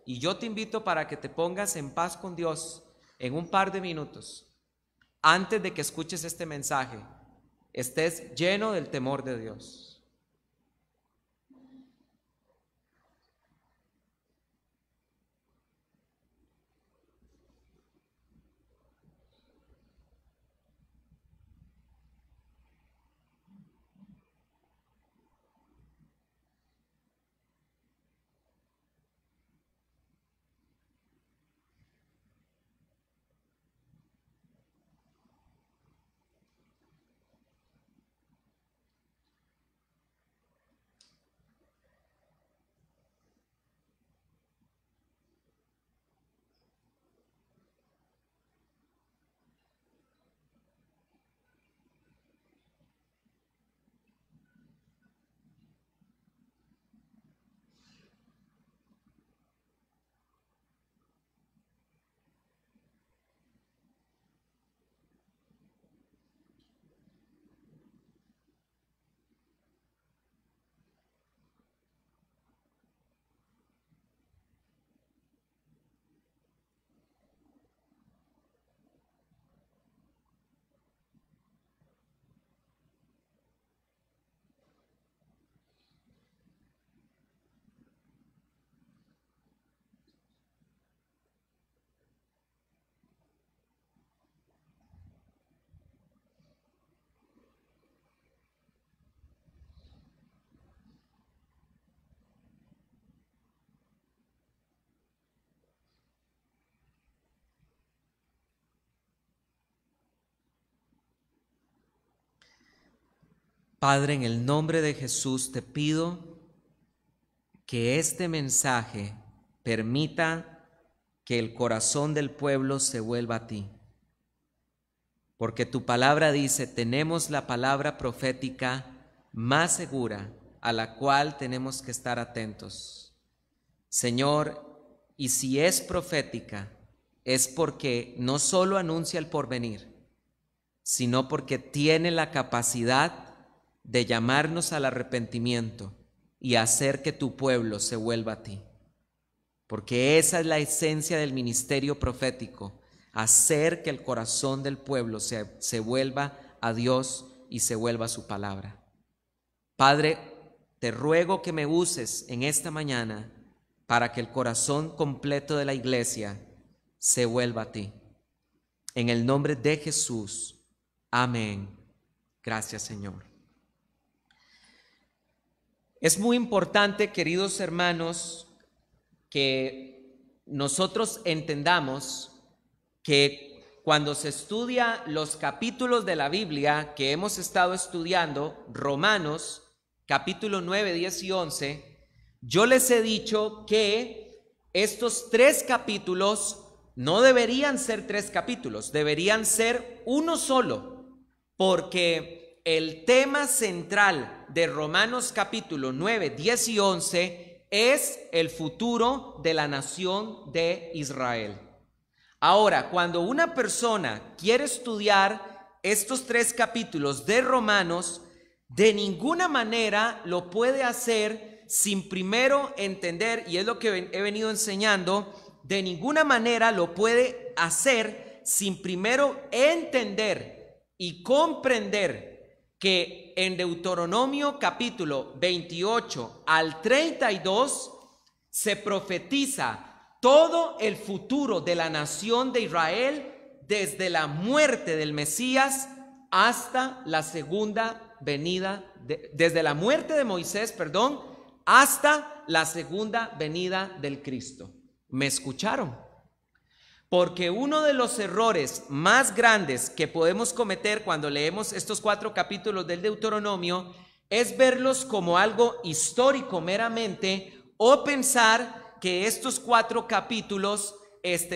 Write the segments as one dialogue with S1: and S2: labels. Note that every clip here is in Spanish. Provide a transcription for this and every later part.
S1: Y yo te invito para que te pongas en paz con Dios en un par de minutos. Antes de que escuches este mensaje, estés lleno del temor de Dios. Padre, en el nombre de Jesús te pido que este mensaje permita que el corazón del pueblo se vuelva a ti. Porque tu palabra dice, tenemos la palabra profética más segura a la cual tenemos que estar atentos. Señor, y si es profética, es porque no solo anuncia el porvenir, sino porque tiene la capacidad de llamarnos al arrepentimiento y hacer que tu pueblo se vuelva a ti. Porque esa es la esencia del ministerio profético, hacer que el corazón del pueblo se vuelva a Dios y se vuelva a su palabra. Padre, te ruego que me uses en esta mañana para que el corazón completo de la iglesia se vuelva a ti. En el nombre de Jesús. Amén. Gracias, Señor. Es muy importante, queridos hermanos, que nosotros entendamos que cuando se estudia los capítulos de la Biblia que hemos estado estudiando, Romanos, capítulo 9, 10 y 11, yo les he dicho que estos 3 capítulos no deberían ser 3 capítulos, deberían ser uno solo, porque el tema central de Romanos capítulo 9, 10 y 11 es el futuro de la nación de Israel. Ahora, cuando una persona quiere estudiar estos 3 capítulos de Romanos, de ninguna manera lo puede hacer sin primero entender, y es lo que he venido enseñando, de ninguna manera lo puede hacer sin primero entender y comprender que en Deuteronomio capítulo 28 al 32 se profetiza todo el futuro de la nación de Israel desde la muerte del Mesías hasta la segunda venida, desde la muerte de Moisés, hasta la segunda venida del Cristo. ¿Me escucharon? Porque uno de los errores más grandes que podemos cometer cuando leemos estos 4 capítulos del Deuteronomio es verlos como algo histórico meramente, o pensar que estos 4 capítulos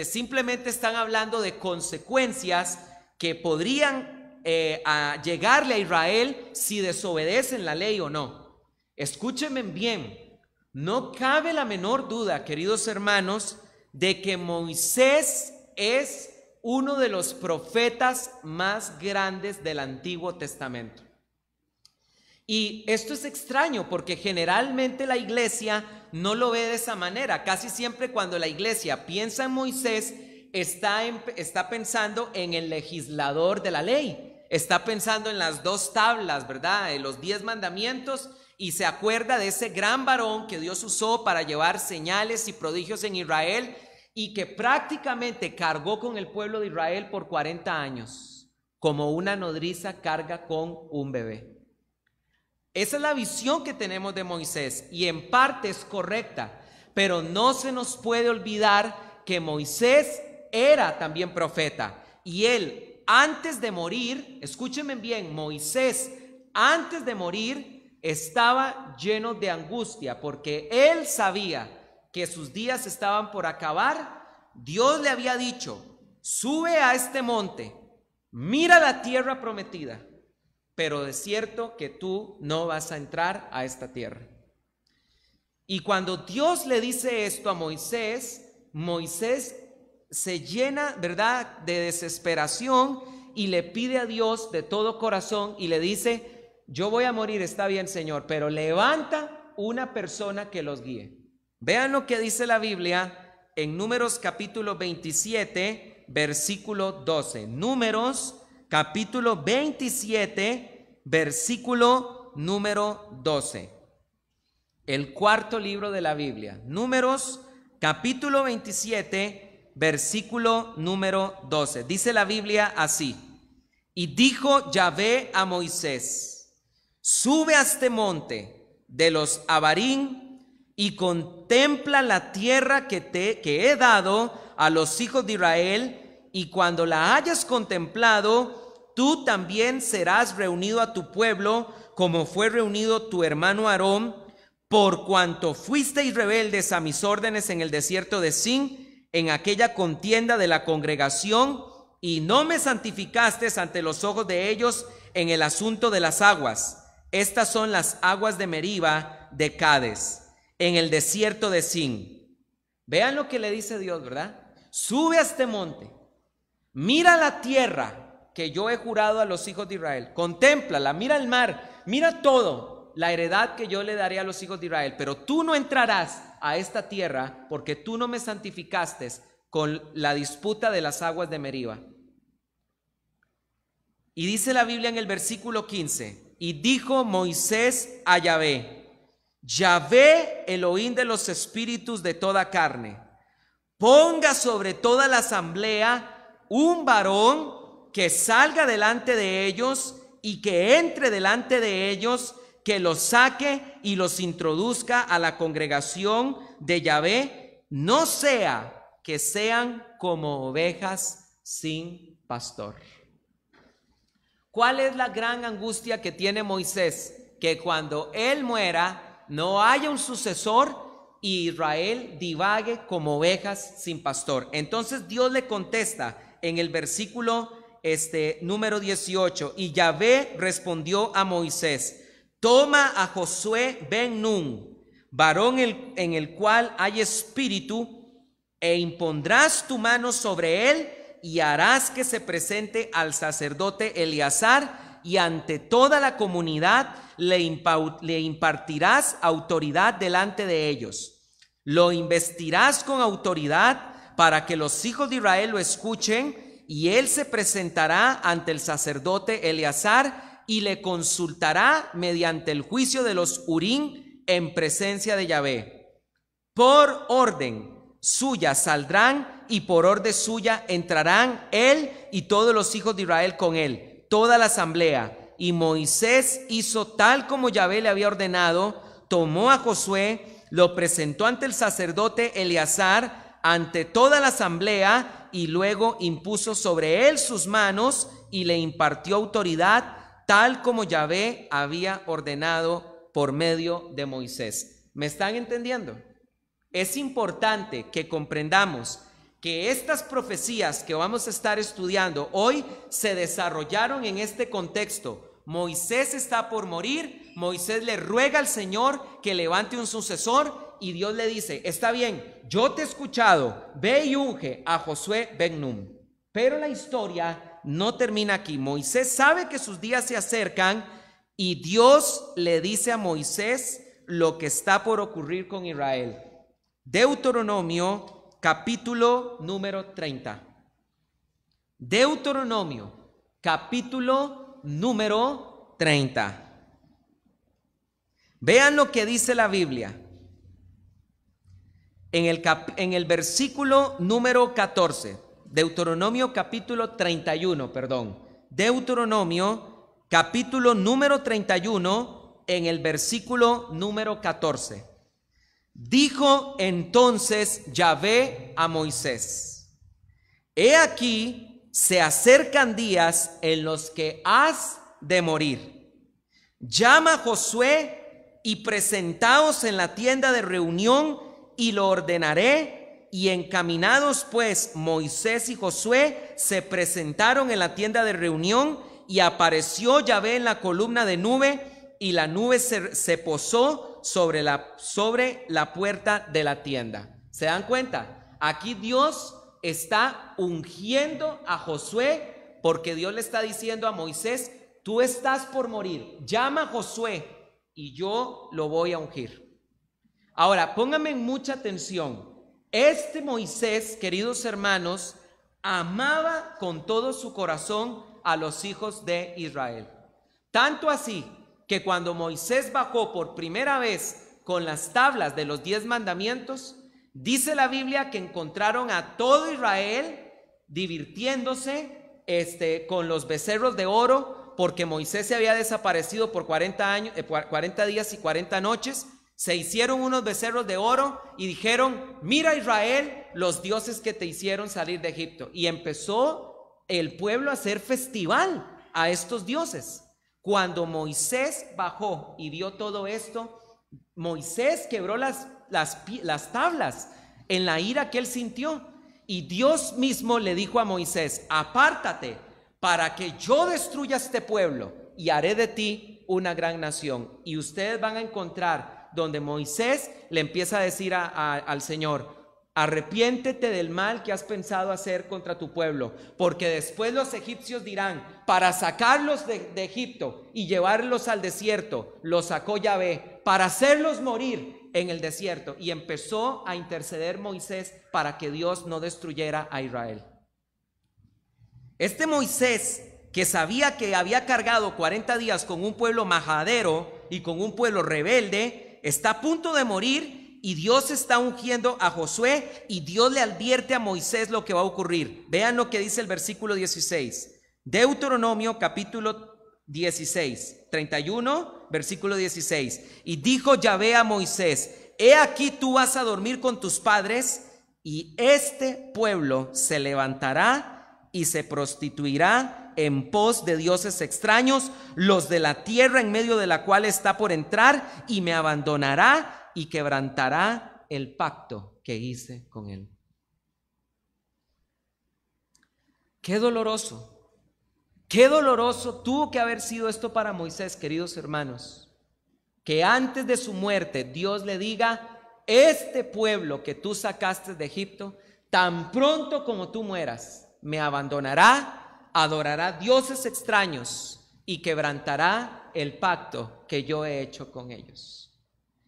S1: simplemente están hablando de consecuencias que podrían llegarle a Israel si desobedecen la ley o no. Escúchenme bien, no cabe la menor duda, queridos hermanos, de que Moisés es uno de los profetas más grandes del Antiguo Testamento. Y esto es extraño porque generalmente la iglesia no lo ve de esa manera. Casi siempre cuando la iglesia piensa en Moisés, está pensando en el legislador de la ley. Está pensando en las 2 tablas, ¿verdad? En los 10 mandamientos, y se acuerda de ese gran varón que Dios usó para llevar señales y prodigios en Israel y que prácticamente cargó con el pueblo de Israel por 40 años, como una nodriza carga con un bebé. Esa es la visión que tenemos de Moisés y en parte es correcta, pero no se nos puede olvidar que Moisés era también profeta y él antes de morir, escúchenme bien, Moisés antes de morir estaba lleno de angustia porque él sabía que sus días estaban por acabar. Dios le había dicho: sube a este monte, mira la tierra prometida, pero es cierto que tú no vas a entrar a esta tierra. Y cuando Dios le dice esto a Moisés, Moisés se llena, ¿verdad?, de desesperación y le pide a Dios de todo corazón y le dice: yo voy a morir, está bien, Señor, pero levanta una persona que los guíe. Vean lo que dice la Biblia en Números capítulo 27, versículo 12. Números capítulo 27, versículo número 12. El cuarto libro de la Biblia. Números capítulo 27, versículo número 12. Dice la Biblia así: y dijo Yahvé a Moisés: sube a este monte de los Abarim y contempla la tierra que he dado a los hijos de Israel, y cuando la hayas contemplado, tú también serás reunido a tu pueblo, como fue reunido tu hermano Aarón, por cuanto fuisteis rebeldes a mis órdenes en el desierto de Sin, en aquella contienda de la congregación, y no me santificasteis ante los ojos de ellos en el asunto de las aguas. Estas son las aguas de Meriba de Cades, en el desierto de Sin. Vean lo que le dice Dios, ¿verdad? Sube a este monte, mira la tierra que yo he jurado a los hijos de Israel, contémplala, mira el mar, mira todo, la heredad que yo le daré a los hijos de Israel, pero tú no entrarás a esta tierra porque tú no me santificaste con la disputa de las aguas de Meriba. Y dice la Biblia en el versículo 15: y dijo Moisés a Yahvé: Yahvé, Elohim de los espíritus de toda carne, ponga sobre toda la asamblea un varón que salga delante de ellos y que entre delante de ellos, que los saque y los introduzca a la congregación de Yahvé, no sea que sean como ovejas sin pastor. ¿Cuál es la gran angustia que tiene Moisés? Que cuando él muera no haya un sucesor y Israel divague como ovejas sin pastor. Entonces Dios le contesta en el versículo número 18: y Yahvé respondió a Moisés: toma a Josué ben Nun, varón en el cual hay espíritu, e impondrás tu mano sobre él, y harás que se presente al sacerdote Eleazar, y ante toda la comunidad le impartirás autoridad delante de ellos. Lo investirás con autoridad para que los hijos de Israel lo escuchen, y él se presentará ante el sacerdote Eleazar y le consultará mediante el juicio de los Urim en presencia de Yahvé. Por orden suya saldrán, y por orden suya entrarán él y todos los hijos de Israel con él, toda la asamblea. Y Moisés hizo tal como Yahvé le había ordenado, tomó a Josué, lo presentó ante el sacerdote Eleazar, ante toda la asamblea, y luego impuso sobre él sus manos y le impartió autoridad, tal como Yahvé había ordenado por medio de Moisés. ¿Me están entendiendo? Es importante que comprendamos que estas profecías que vamos a estar estudiando hoy se desarrollaron en este contexto. Moisés está por morir, Moisés le ruega al Señor que levante un sucesor y Dios le dice: está bien, yo te he escuchado, ve y unge a Josué ben Nun. Pero la historia no termina aquí. Moisés sabe que sus días se acercan Y Dios le dice a Moisés lo que está por ocurrir con Israel. Deuteronomio capítulo número 30. Deuteronomio capítulo número 30. Vean lo que dice la Biblia. En el versículo número 14, Deuteronomio capítulo 31, perdón. Deuteronomio capítulo número 31, en el versículo número 14. Dijo entonces Yahvé a Moisés: he aquí, se acercan días en los que has de morir. Llama a Josué y presentaos en la tienda de reunión, y lo ordenaré. Y encaminados pues Moisés y Josué se presentaron en la tienda de reunión, y apareció Yahvé en la columna de nube, y la nube se posó sobre la puerta de la tienda. ¿Se dan cuenta? Aquí Dios está ungiendo a Josué, porque Dios le está diciendo a Moisés: tú estás por morir, llama a Josué y yo lo voy a ungir. Ahora, pónganme mucha atención. Este Moisés, queridos hermanos, amaba con todo su corazón a los hijos de Israel. Tanto así que cuando Moisés bajó por primera vez con las tablas de los 10 mandamientos, dice la Biblia que encontraron a todo Israel divirtiéndose con los becerros de oro, porque Moisés se había desaparecido por 40 días y 40 noches. Se hicieron unos becerros de oro y dijeron: mira, Israel, los dioses que te hicieron salir de Egipto. Y empezó el pueblo a hacer festival a estos dioses. Cuando Moisés bajó y vio todo esto, Moisés quebró las tablas en la ira que él sintió. Y Dios mismo le dijo a Moisés: apártate para que yo destruya este pueblo y haré de ti una gran nación. Y ustedes van a encontrar donde Moisés le empieza a decir al Señor: arrepiéntete del mal que has pensado hacer contra tu pueblo, porque después los egipcios dirán: para sacarlos de Egipto y llevarlos al desierto, los sacó Yahvé, para hacerlos morir en el desierto. Y empezó a interceder Moisés para que Dios no destruyera a Israel. Este Moisés, que sabía que había cargado 40 días con un pueblo majadero y con un pueblo rebelde, está a punto de morir, y Dios está ungiendo a Josué, y Dios le advierte a Moisés lo que va a ocurrir. Vean lo que dice el versículo 16. Deuteronomio capítulo 16, 31, versículo 16. Y dijo Yahvé a Moisés: he aquí, tú vas a dormir con tus padres, y este pueblo se levantará y se prostituirá en pos de dioses extraños, los de la tierra en medio de la cual está por entrar, y me abandonará y quebrantará el pacto que hice con él. Qué doloroso tuvo que haber sido esto para Moisés, queridos hermanos, que antes de su muerte Dios le diga: este pueblo que tú sacaste de Egipto, tan pronto como tú mueras, me abandonará, adorará dioses extraños y quebrantará el pacto que yo he hecho con ellos.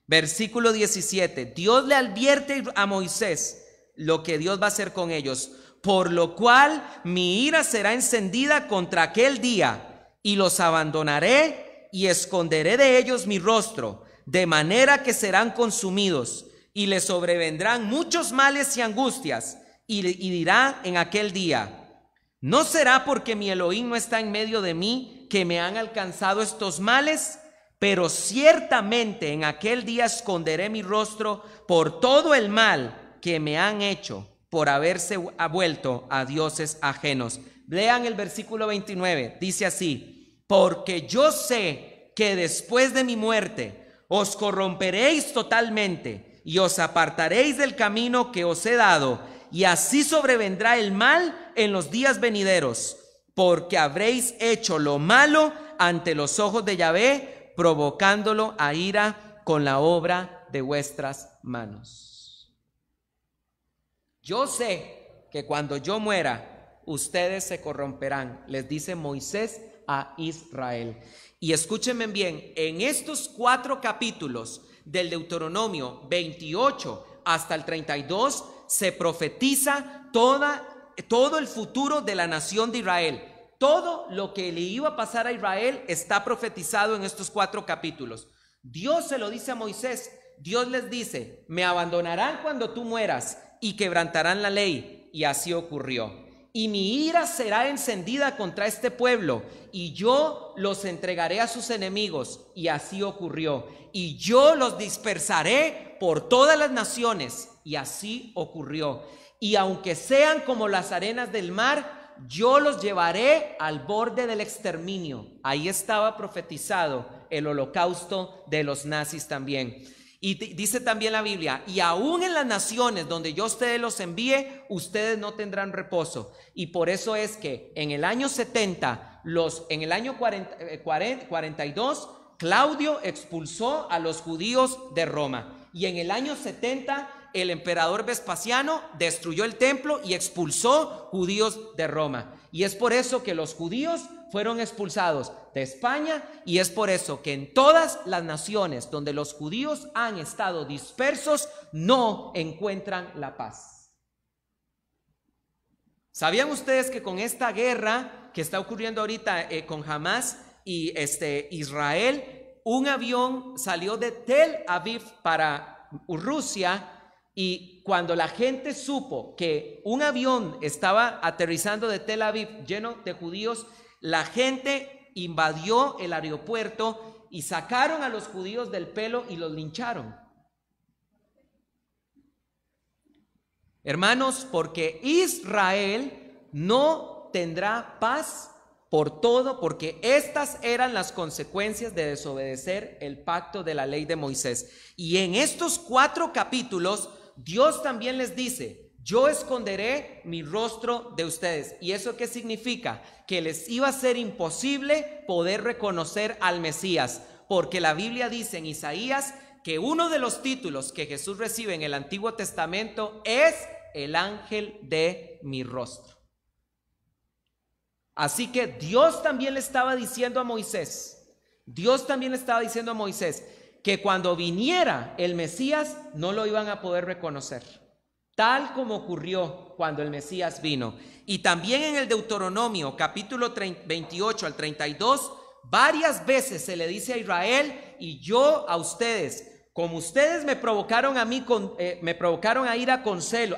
S1: Versículo 17. Dios le advierte a Moisés lo que Dios va a hacer con ellos: por lo cual mi ira será encendida contra aquel día, y los abandonaré y esconderé de ellos mi rostro, de manera que serán consumidos, y les sobrevendrán muchos males y angustias, y dirá en aquel día: ¿no será porque mi Elohim no está en medio de mí que me han alcanzado estos males? Pero ciertamente en aquel día esconderé mi rostro por todo el mal que me han hecho, por haberse vuelto a dioses ajenos. Lean el versículo 29, dice así: porque yo sé que después de mi muerte os corromperéis totalmente y os apartaréis del camino que os he dado, y así sobrevendrá el mal en los días venideros, porque habréis hecho lo malo ante los ojos de Yahvé, provocándolo a ira con la obra de vuestras manos. Yo sé que cuando yo muera, ustedes se corromperán, les dice Moisés a Israel. Y escúchenme bien, en estos 4 capítulos del Deuteronomio 28 hasta el 32 se profetiza todo el futuro de la nación de Israel. Todo lo que le iba a pasar a Israel está profetizado en estos 4 capítulos. Dios se lo dice a Moisés. Dios les dice: me abandonarán cuando tú mueras y quebrantarán la ley. Y así ocurrió. Y mi ira será encendida contra este pueblo, y yo los entregaré a sus enemigos. Y así ocurrió. Y yo los dispersaré por todas las naciones. Y así ocurrió. Y aunque sean como las arenas del mar, yo los llevaré al borde del exterminio. Ahí estaba profetizado el holocausto de los nazis también. Y dice también la Biblia: y aún en las naciones donde yo a ustedes los envíe, ustedes no tendrán reposo. Y por eso es que en el año 70, en el año 42, Claudio expulsó a los judíos de Roma. Y en el año 70, el emperador Vespasiano destruyó el templo y expulsó judíos de Roma. Y es por eso que los judíos fueron expulsados de España, y es por eso que en todas las naciones donde los judíos han estado dispersos no encuentran la paz. ¿Sabían ustedes que con esta guerra que está ocurriendo ahorita con Hamas y Israel, un avión salió de Tel Aviv para Rusia? Y cuando la gente supo que un avión estaba aterrizando de Tel Aviv lleno de judíos, la gente invadió el aeropuerto y sacaron a los judíos del pelo y los lincharon. Hermanos, porque Israel no tendrá paz por todo, porque estas eran las consecuencias de desobedecer el pacto de la ley de Moisés. Y en estos 4 capítulos, Dios también les dice: yo esconderé mi rostro de ustedes. ¿Y eso qué significa? Que les iba a ser imposible poder reconocer al Mesías, porque la Biblia dice en Isaías que uno de los títulos que Jesús recibe en el Antiguo Testamento es el ángel de mi rostro. Así que Dios también le estaba diciendo a Moisés, que cuando viniera el Mesías no lo iban a poder reconocer, tal como ocurrió cuando el Mesías vino. Y también en el Deuteronomio capítulo 28 al 32, varias veces se le dice a Israel: y yo a ustedes, como ustedes me provocaron a mí, me provocaron a ira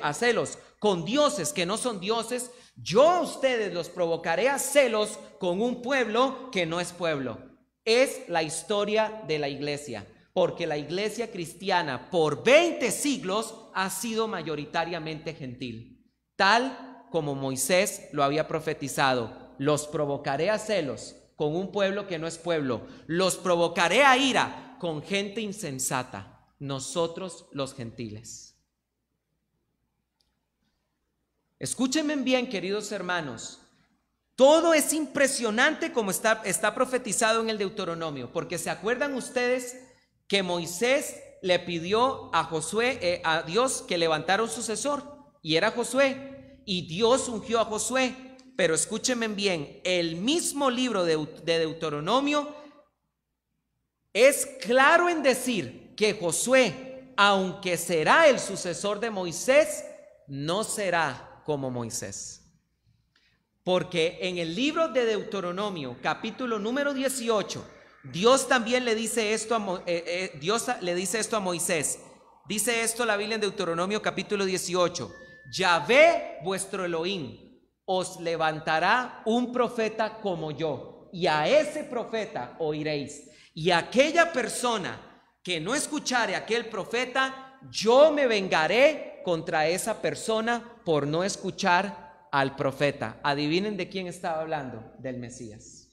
S1: a celos con dioses que no son dioses, yo a ustedes los provocaré a celos con un pueblo que no es pueblo. Es la historia de la iglesia, porque la iglesia cristiana por 20 siglos ha sido mayoritariamente gentil, tal como Moisés lo había profetizado. Los provocaré a celos con un pueblo que no es pueblo, los provocaré a ira con gente insensata, nosotros los gentiles. Escúchenme bien, queridos hermanos, todo es impresionante como está profetizado en el Deuteronomio, porque ¿se acuerdan ustedes que Moisés le pidió a Dios que levantara un sucesor? Y era Josué, y Dios ungió a Josué. Pero escúchenme bien, el mismo libro de Deuteronomio es claro en decir que Josué, aunque será el sucesor de Moisés, no será como Moisés. Porque en el libro de Deuteronomio, capítulo número 18, Dios también le dice esto a Moisés. Dice esto la Biblia en Deuteronomio capítulo 18: Yahvé vuestro Elohim os levantará un profeta como yo, y a ese profeta oiréis. Y aquella persona que no escuchare a aquel profeta, yo me vengaré contra esa persona por no escuchar al profeta. Adivinen de quién estaba hablando: del Mesías.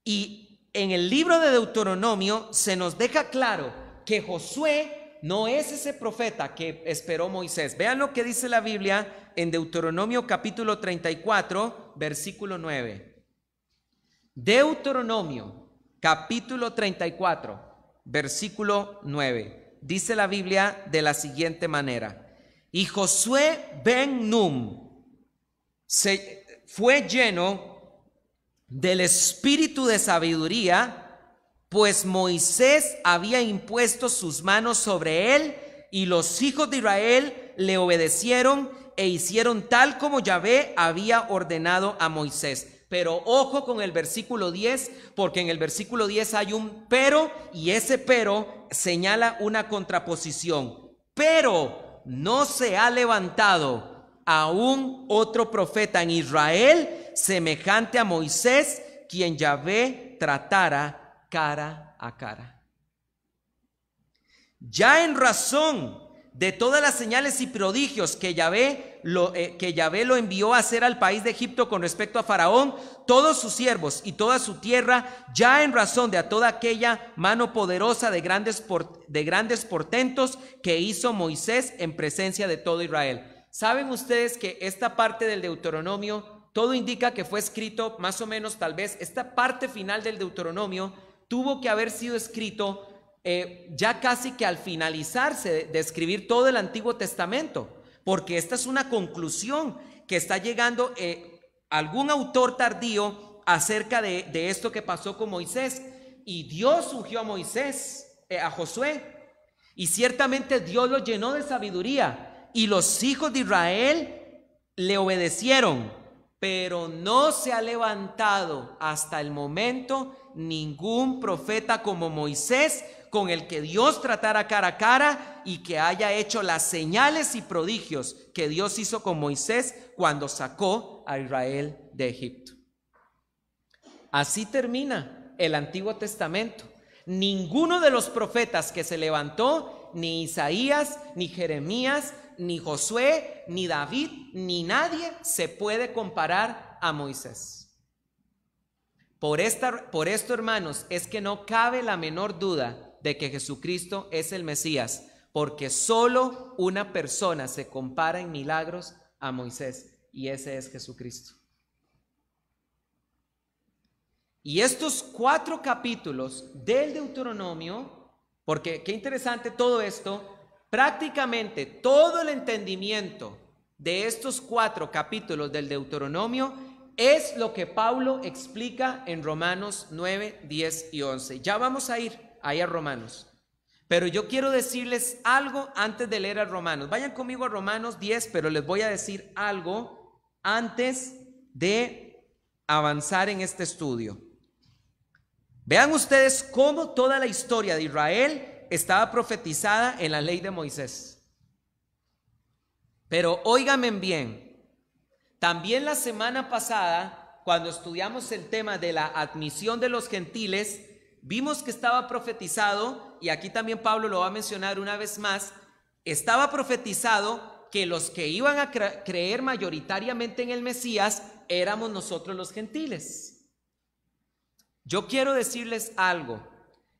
S1: Y en el libro de Deuteronomio se nos deja claro que Josué no es ese profeta que esperó Moisés. Vean lo que dice la Biblia en Deuteronomio capítulo 34, versículo 9. Deuteronomio capítulo 34, versículo 9. Dice la Biblia de la siguiente manera: y Josué ben Nun fue lleno del espíritu de sabiduría, pues Moisés había impuesto sus manos sobre él, y los hijos de Israel le obedecieron e hicieron tal como Yahvé había ordenado a Moisés. Pero ojo con el versículo 10, porque en el versículo 10 hay un pero, y ese pero señala una contraposición. Pero no se ha levantado aún otro profeta en Israel semejante a Moisés, quien Yahvé tratara cara a cara. Ya en razón de todas las señales y prodigios que Yahvé lo envió a hacer al país de Egipto con respecto a Faraón, todos sus siervos y toda su tierra, ya en razón de toda aquella mano poderosa de grandes portentos que hizo Moisés en presencia de todo Israel. ¿Saben ustedes que esta parte del Deuteronomio, todo indica que fue escrito más o menos, tal vez, esta parte final del Deuteronomio tuvo que haber sido escrito ya casi que al finalizarse de escribir todo el Antiguo Testamento, porque esta es una conclusión que está llegando algún autor tardío acerca de esto que pasó con Moisés. Y Dios ungió a Moisés, a Josué, y ciertamente Dios lo llenó de sabiduría, y los hijos de Israel le obedecieron, pero no se ha levantado hasta el momento ningún profeta como Moisés, con el que Dios tratara cara a cara y que haya hecho las señales y prodigios que Dios hizo con Moisés cuando sacó a Israel de Egipto. Así termina el Antiguo Testamento. Ninguno de los profetas que se levantó, ni Isaías, ni Jeremías, ni Josué, ni David, ni nadie se puede comparar a Moisés. Por esto, hermanos, es que no cabe la menor duda de que Jesucristo es el Mesías, porque solo una persona se compara en milagros a Moisés, y ese es Jesucristo. Y estos 4 capítulos del Deuteronomio, porque qué interesante todo esto, prácticamente todo el entendimiento de estos 4 capítulos del Deuteronomio es lo que Pablo explica en Romanos 9, 10 y 11. Ya vamos a ir ahí a Romanos, pero yo quiero decirles algo antes de leer a Romanos. Vayan conmigo a Romanos 10, pero les voy a decir algo antes de avanzar en este estudio. Vean ustedes cómo toda la historia de Israel estaba profetizada en la ley de Moisés. Pero óiganme bien, también la semana pasada, cuando estudiamos el tema de la admisión de los gentiles, vimos que estaba profetizado, y aquí también Pablo lo va a mencionar una vez más, estaba profetizado que los que iban a creer mayoritariamente en el Mesías éramos nosotros los gentiles. Yo quiero decirles algo,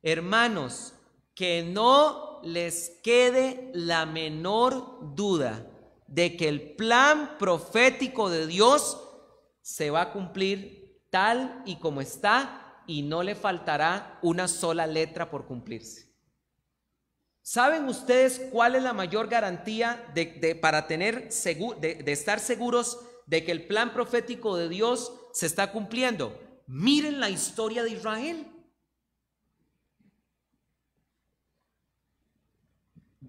S1: hermanos, que no les quede la menor duda de que el plan profético de Dios se va a cumplir tal y como está, y no le faltará una sola letra por cumplirse. ¿Saben ustedes cuál es la mayor garantía para tener de estar seguros de que el plan profético de Dios se está cumpliendo? Miren la historia de Israel.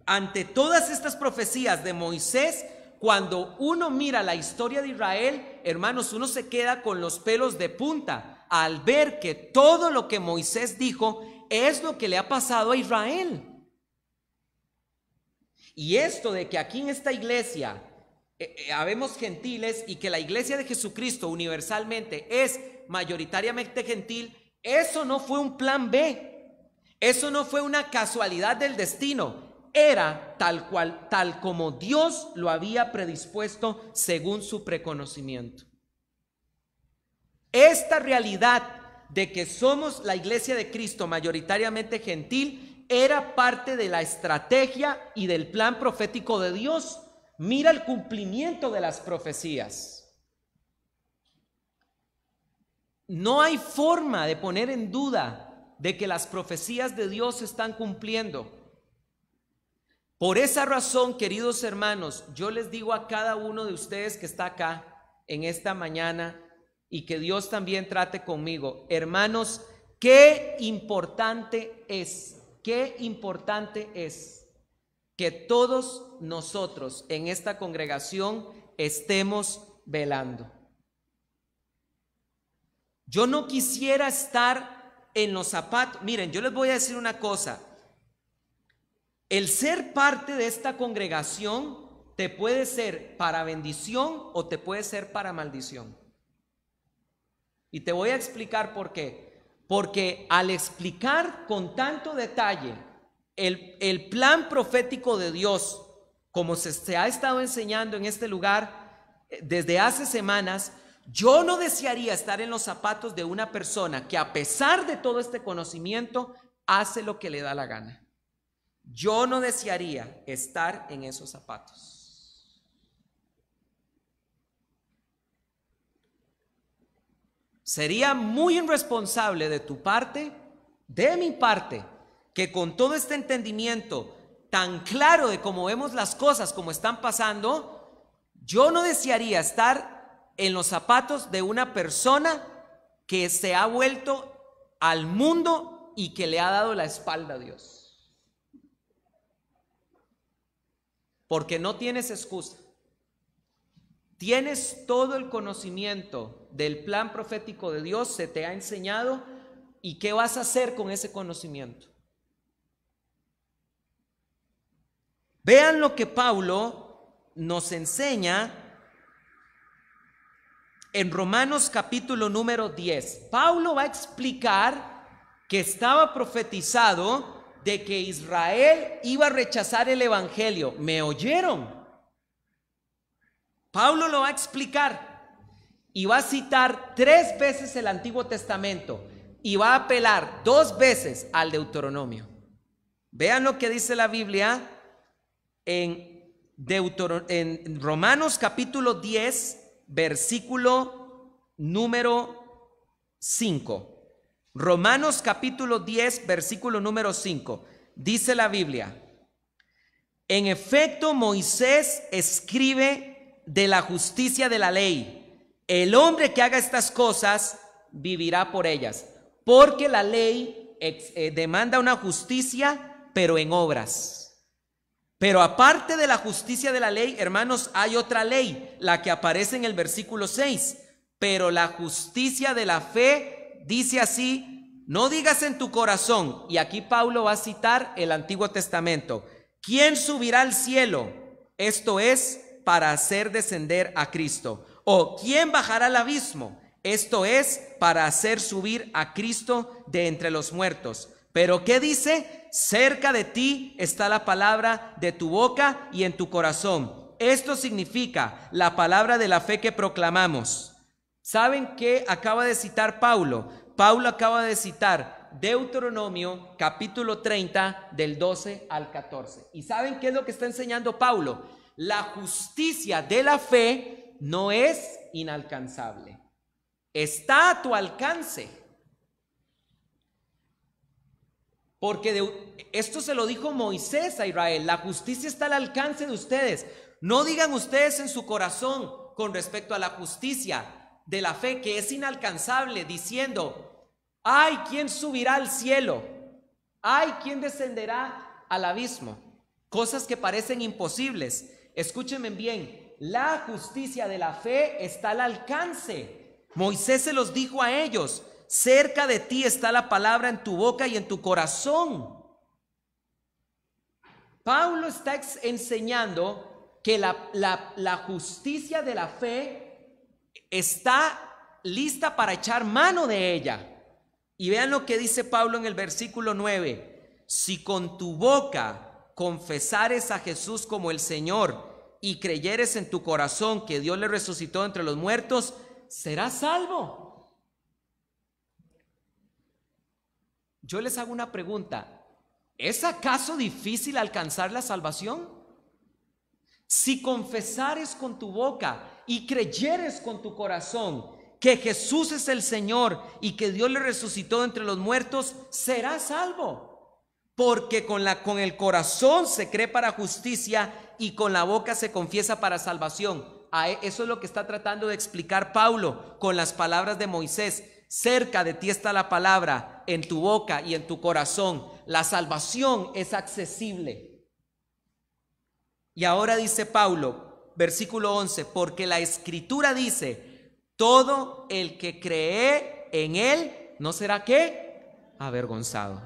S1: Ante todas estas profecías de Moisés, cuando uno mira la historia de Israel, hermanos, uno se queda con los pelos de punta al ver que todo lo que Moisés dijo es lo que le ha pasado a Israel. Y esto de que aquí en esta iglesia habemos gentiles y que la iglesia de Jesucristo universalmente es mayoritariamente gentil, eso no fue un plan B, eso no fue una casualidad del destino, era tal cual, tal como Dios lo había predispuesto según su preconocimiento. Esta realidad de que somos la iglesia de Cristo mayoritariamente gentil era parte de la estrategia y del plan profético de Dios. Mira el cumplimiento de las profecías. No hay forma de poner en duda de que las profecías de Dios se están cumpliendo. Por esa razón, queridos hermanos, yo les digo a cada uno de ustedes que está acá en esta mañana, y que Dios también trate conmigo. Hermanos, qué importante es que todos nosotros en esta congregación estemos velando. Yo no quisiera estar en los zapatos. Miren, yo les voy a decir una cosa. El ser parte de esta congregación te puede ser para bendición o te puede ser para maldición. Y te voy a explicar por qué. Porque al explicar con tanto detalle el plan profético de Dios, como se ha estado enseñando en este lugar desde hace semanas, yo no desearía estar en los zapatos de una persona que, a pesar de todo este conocimiento, hace lo que le da la gana. Yo no desearía estar en esos zapatos. Sería muy irresponsable de tu parte, de mi parte, que con todo este entendimiento tan claro de cómo vemos las cosas, como están pasando, yo no desearía estar en los zapatos de una persona que se ha vuelto al mundo y que le ha dado la espalda a Dios. Porque no tienes excusa. Tienes todo el conocimiento del plan profético de Dios, se te ha enseñado, ¿y qué vas a hacer con ese conocimiento? Vean lo que Pablo nos enseña en Romanos capítulo número 10. Pablo va a explicar que estaba profetizado de que Israel iba a rechazar el evangelio. ¿Me oyeron? Pablo lo va a explicar y va a citar 3 veces el Antiguo Testamento y va a apelar 2 veces al Deuteronomio. Vean lo que dice la Biblia en Romanos capítulo 10, versículo número 5. Romanos capítulo 10, versículo número 5. Dice la Biblia: en efecto, Moisés escribe de la justicia de la ley. El hombre que haga estas cosas vivirá por ellas, porque la ley demanda una justicia, pero en obras. Pero aparte de la justicia de la ley, hermanos, hay otra ley, la que aparece en el versículo 6. Pero la justicia de la fe dice así: no digas en tu corazón. Y aquí Pablo va a citar el Antiguo Testamento: ¿quién subirá al cielo? Esto es, para hacer descender a Cristo. ¿O quién bajará al abismo? Esto es, para hacer subir a Cristo de entre los muertos. Pero ¿qué dice? Cerca de ti está la palabra de tu boca y en tu corazón. Esto significa la palabra de la fe que proclamamos. ¿Saben qué acaba de citar Pablo? Pablo acaba de citar Deuteronomio capítulo 30 del 12 al 14. ¿Y saben qué es lo que está enseñando Pablo? La justicia de la fe no es inalcanzable. Está a tu alcance. Porque esto se lo dijo Moisés a Israel: la justicia está al alcance de ustedes. No digan ustedes en su corazón con respecto a la justicia de la fe que es inalcanzable, diciendo: ay, ¿quién subirá al cielo? Ay, ¿quién descenderá al abismo? Cosas que parecen imposibles. Escúchenme bien, la justicia de la fe está al alcance. Moisés se los dijo a ellos: cerca de ti está la palabra en tu boca y en tu corazón. Pablo está enseñando que la justicia de la fe está lista para echar mano de ella. Y vean lo que dice Pablo en el versículo 9: si con tu boca confesares a Jesús como el Señor y creyeres en tu corazón que Dios le resucitó entre los muertos, serás salvo. Yo les hago una pregunta: ¿es acaso difícil alcanzar la salvación? Si confesares con tu boca y creyeres con tu corazón que Jesús es el Señor y que Dios le resucitó entre los muertos, serás salvo. Porque con el corazón se cree para justicia y con la boca se confiesa para salvación. Eso es lo que está tratando de explicar Pablo con las palabras de Moisés. Cerca de ti está la palabra, en tu boca y en tu corazón. La salvación es accesible. Y ahora dice Pablo, versículo 11, porque la Escritura dice, todo el que cree en él, ¿no será qué? Avergonzado.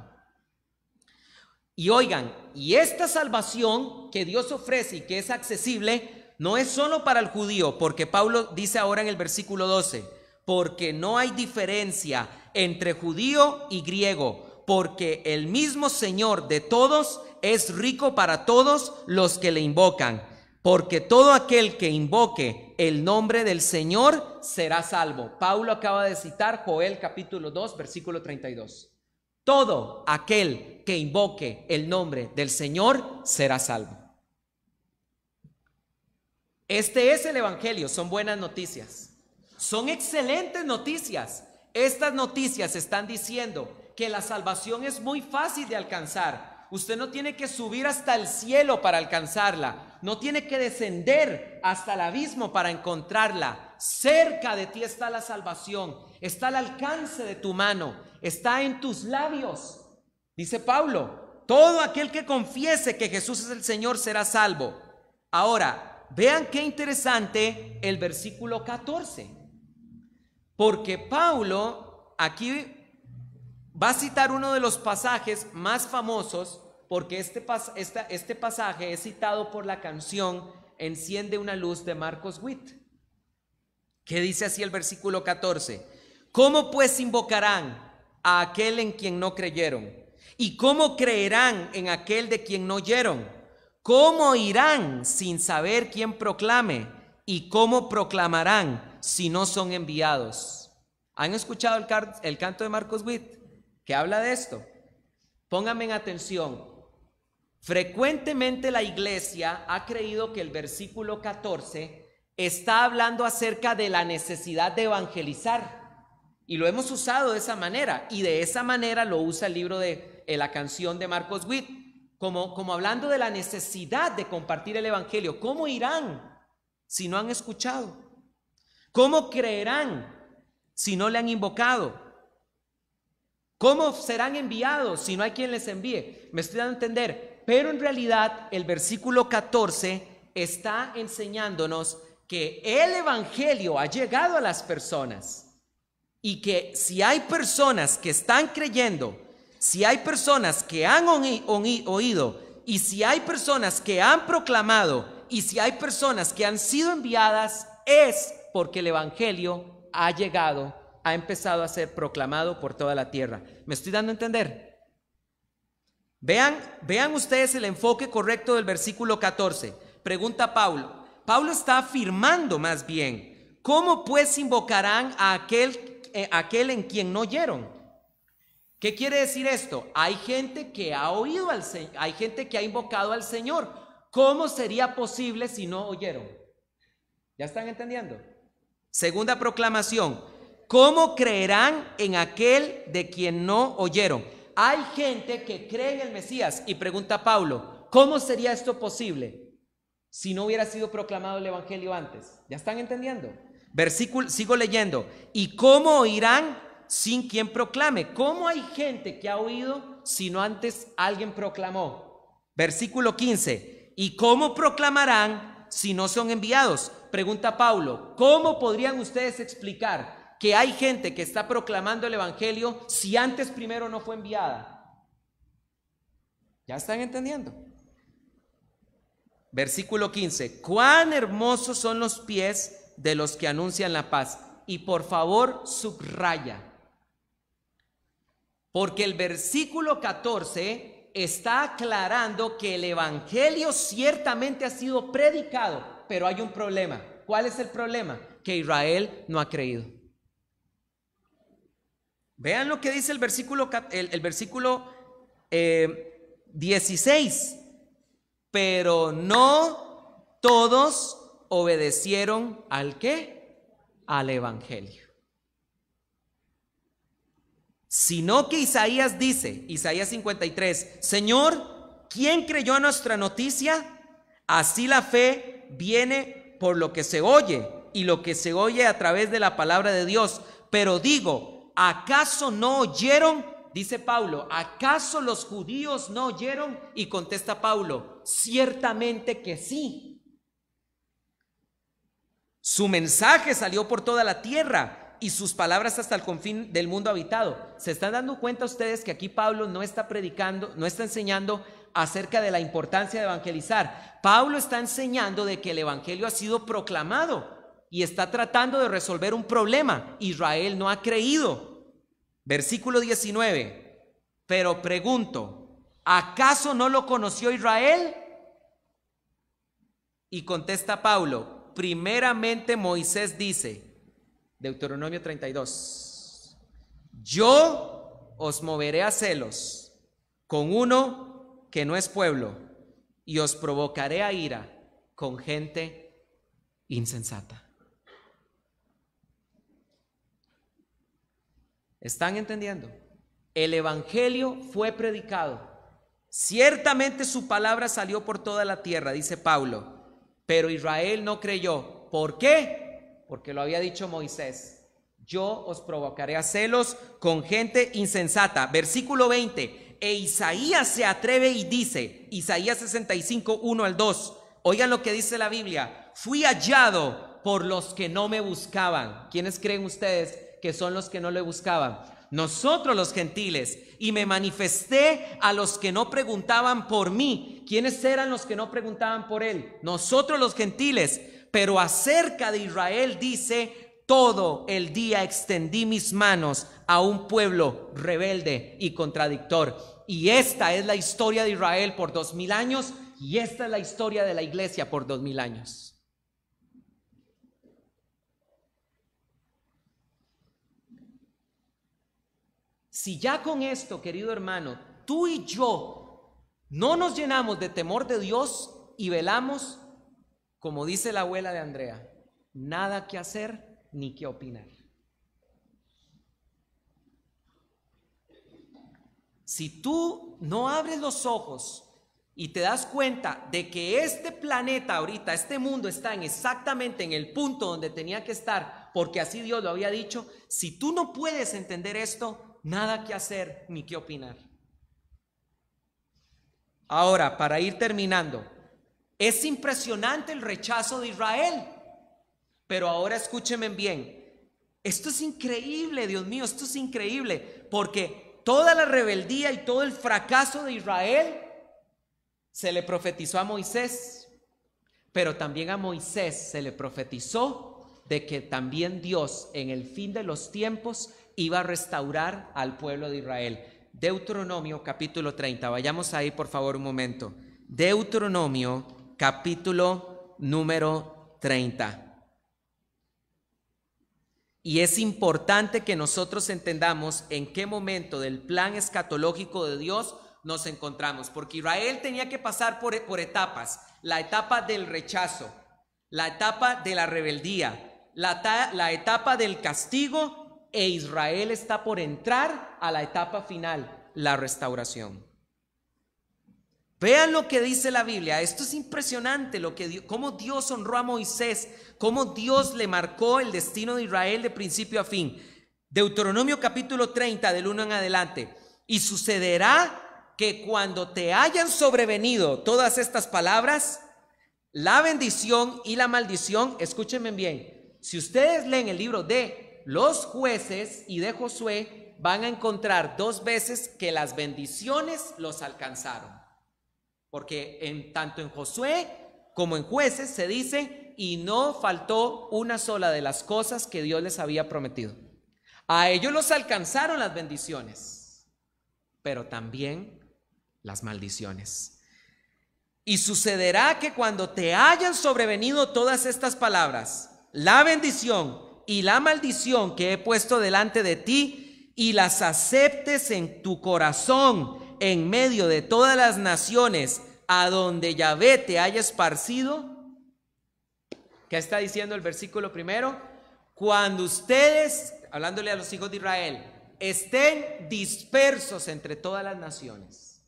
S1: Y oigan, y esta salvación que Dios ofrece y que es accesible, no es solo para el judío, porque Pablo dice ahora en el versículo 12, porque no hay diferencia entre judío y griego, porque el mismo Señor de todos es rico para todos los que le invocan, porque todo aquel que invoque el nombre del Señor será salvo. Pablo acaba de citar Joel capítulo 2, versículo 32. Todo aquel que invoque el nombre del Señor será salvo. Este es el Evangelio, son buenas noticias, son excelentes noticias. Estas noticias están diciendo que la salvación es muy fácil de alcanzar. Usted no tiene que subir hasta el cielo para alcanzarla, no tiene que descender hasta el abismo para encontrarla. Cerca de ti está la salvación, está al alcance de tu mano, está en tus labios. Dice Pablo, todo aquel que confiese que Jesús es el Señor será salvo. Ahora, vean qué interesante el versículo 14, porque Pablo aquí va a citar uno de los pasajes más famosos, porque este pasaje es citado por la canción Enciende una luz de Marcos Witt, que dice así el versículo 14: ¿cómo pues invocarán a aquel en quien no creyeron? ¿Y cómo creerán en aquel de quien no oyeron? ¿Cómo irán sin saber quién proclame? ¿Y cómo proclamarán si no son enviados? ¿Han escuchado el canto de Marcos Witt que habla de esto? Pónganme en atención. Frecuentemente la iglesia ha creído que el versículo 14 está hablando acerca de la necesidad de evangelizar, y lo hemos usado de esa manera, y de esa manera lo usa el libro de la canción de Marcos Witt, como hablando de la necesidad de compartir el evangelio. ¿Cómo irán si no han escuchado? ¿Cómo creerán si no le han invocado? ¿Cómo serán enviados si no hay quien les envíe? Me estoy dando a entender, pero en realidad el versículo 14 está enseñándonos que el evangelio ha llegado a las personas, y que si hay personas que están creyendo, si hay personas que han oído, y si hay personas que han proclamado, y si hay personas que han sido enviadas, es porque el evangelio ha llegado, ha empezado a ser proclamado por toda la tierra. ¿Me estoy dando a entender? Vean ustedes el enfoque correcto del versículo 14. Pregunta Pablo. Pablo está afirmando más bien, ¿cómo pues invocarán a aquel en quien no oyeron? ¿Qué quiere decir esto? Hay gente que ha oído al Señor, hay gente que ha invocado al Señor. ¿Cómo sería posible si no oyeron? ¿Ya están entendiendo? Segunda proclamación. ¿Cómo creerán en aquel de quien no oyeron? Hay gente que cree en el Mesías, y pregunta Pablo, ¿cómo sería esto posible si no hubiera sido proclamado el evangelio antes? ¿Ya están entendiendo? Sigo leyendo. ¿Y cómo oirán sin quien proclame? ¿Cómo hay gente que ha oído si no antes alguien proclamó? Versículo 15. ¿Y cómo proclamarán si no son enviados? Pregunta Pablo, ¿cómo podrían ustedes explicar que hay gente que está proclamando el evangelio si antes primero no fue enviada? ¿Ya están entendiendo? Versículo 15. Cuán hermosos son los pies de los que anuncian la paz. Y por favor, subraya, porque el versículo 14 está aclarando que el evangelio ciertamente ha sido predicado, pero hay un problema. ¿Cuál es el problema? Que Israel no ha creído. Vean lo que dice el versículo 16. Pero no todos obedecieron ¿al qué? Al evangelio. Sino que Isaías dice, Isaías 53, Señor, ¿quién creyó a nuestra noticia? Así la fe viene por lo que se oye, y lo que se oye a través de la palabra de Dios. Pero digo, ¿acaso no oyeron? Dice Pablo, ¿acaso los judíos no oyeron? Y contesta Pablo, ciertamente que sí. Su mensaje salió por toda la tierra y sus palabras hasta el confín del mundo habitado. ¿Se están dando cuenta ustedes que aquí Pablo no está predicando, no está enseñando acerca de la importancia de evangelizar? Pablo está enseñando de que el evangelio ha sido proclamado y está tratando de resolver un problema. Israel no ha creído. Versículo 19. Pero pregunto, ¿acaso no lo conoció Israel? Y contesta Pablo, primeramente Moisés dice, Deuteronomio 32, yo os moveré a celos con uno que no es pueblo y os provocaré a ira con gente insensata. ¿Están entendiendo? El evangelio fue predicado. Ciertamente su palabra salió por toda la tierra, dice Pablo, pero Israel no creyó. ¿Por qué? Porque lo había dicho Moisés. Yo os provocaré a celos con gente insensata. Versículo 20. E Isaías se atreve y dice, Isaías 65, 1 al 2. Oigan lo que dice la Biblia. Fui hallado por los que no me buscaban. ¿Quiénes creen ustedes que son los que no le buscaban? Nosotros los gentiles. Y me manifesté a los que no preguntaban por mí. ¿Quiénes eran los que no preguntaban por él? Nosotros los gentiles. Pero acerca de Israel dice, todo el día extendí mis manos a un pueblo rebelde y contradictor. Y esta es la historia de Israel por 2000 años y esta es la historia de la iglesia por 2000 años. Si ya con esto, querido hermano, tú y yo no nos llenamos de temor de Dios y velamos, como dice la abuela de Andrea, nada que hacer ni que opinar. Si tú no abres los ojos y te das cuenta de que este planeta ahorita, este mundo está exactamente en el punto donde tenía que estar, porque así Dios lo había dicho, si tú no puedes entender esto, nada que hacer ni que opinar. Ahora, para ir terminando, es impresionante el rechazo de Israel, pero ahora escúchenme bien, esto es increíble, Dios mío, esto es increíble, porque toda la rebeldía y todo el fracaso de Israel se le profetizó a Moisés, pero también a Moisés se le profetizó de que también Dios en el fin de los tiempos iba a restaurar al pueblo de Israel. Deuteronomio capítulo 30, vayamos ahí por favor un momento. Deuteronomio capítulo número 30. Y es importante que nosotros entendamos en qué momento del plan escatológico de Dios nos encontramos, porque Israel tenía que pasar por etapas, la etapa del rechazo, la etapa de la rebeldía, la etapa del castigo, e Israel está por entrar a la etapa final, la restauración. Vean lo que dice la Biblia, esto es impresionante, cómo Dios honró a Moisés, cómo Dios le marcó el destino de Israel de principio a fin. Deuteronomio capítulo 30 del 1 en adelante. Y sucederá que cuando te hayan sobrevenido todas estas palabras, la bendición y la maldición, escúchenme bien, si ustedes leen el libro de los jueces y de Josué, van a encontrar 2 veces que las bendiciones los alcanzaron. Porque tanto en Josué como en Jueces se dice, y no faltó una sola de las cosas que Dios les había prometido. A ellos los alcanzaron las bendiciones, pero también las maldiciones. Y sucederá que cuando te hayan sobrevenido todas estas palabras, la bendición y la maldición que he puesto delante de ti, y las aceptes en tu corazón, en medio de todas las naciones a donde Yahvé te haya esparcido. ¿Qué está diciendo el versículo primero? Cuando ustedes, hablándole a los hijos de Israel, estén dispersos entre todas las naciones